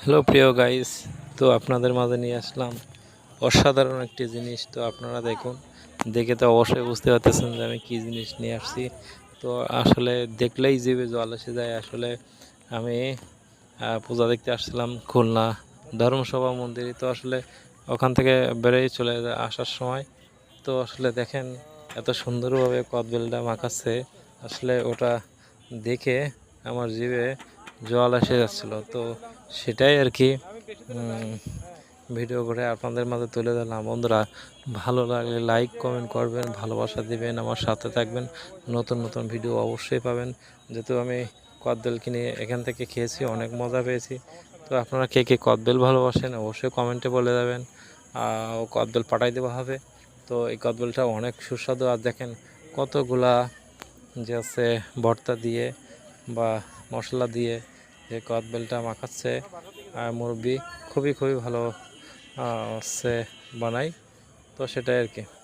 Hello প্রিয় guys, তো আপনাদের মাঝে নিয়ে আসলাম অসাধারণ একটি জিনিস। তো আপনারা দেখুন, দেখে তো অবশ্যই বুঝতে পারতেছেন যে আমি কী জিনিস নিয়ে আসছি। তো আসলে দেখলেই জিভে জল এসে যায়। আসলে আমি পূজা দেখতে আসছিলাম খুলনা ধর্মসভা মন্দিরে। তো আসলে ওখান থেকে বেরোয় চলে আসার সময় তো আসলে দেখেন এত সুন্দরভাবে কদবেলটা মাখাচ্ছে। আসলে ওটা দেখে আমার জিভে জল এসে যাচ্ছিল। তো সেটাই আর কি ভিডিও করে আপনাদের মাঝে তুলে ধরলাম। বন্ধুরা, ভালো লাগলে লাইক কমেন্ট করবেন, ভালোবাসা দিবেন, আমার সাথে থাকবেন। নতুন নতুন ভিডিও অবশ্যই পাবেন। যেহেতু আমি কদবেল কিনে এখান থেকে খেয়েছি, অনেক মজা পেয়েছি। তো আপনারা কে কে কদবেল ভালোবাসেন অবশ্যই কমেন্টে বলে যাবেন। ও কদবেল পাঠাই দেওয়া হবে। তো এই কদবেলটা অনেক সুস্বাদু। আর দেখেন কতগুলা যে আছে ভর্তা দিয়ে বা মশলা দিয়ে যে কদবেলটা মাখাচ্ছে মুরব্বি, খুবই খুবই ভালো হচ্ছে বানাই। তো সেটাই আর কি।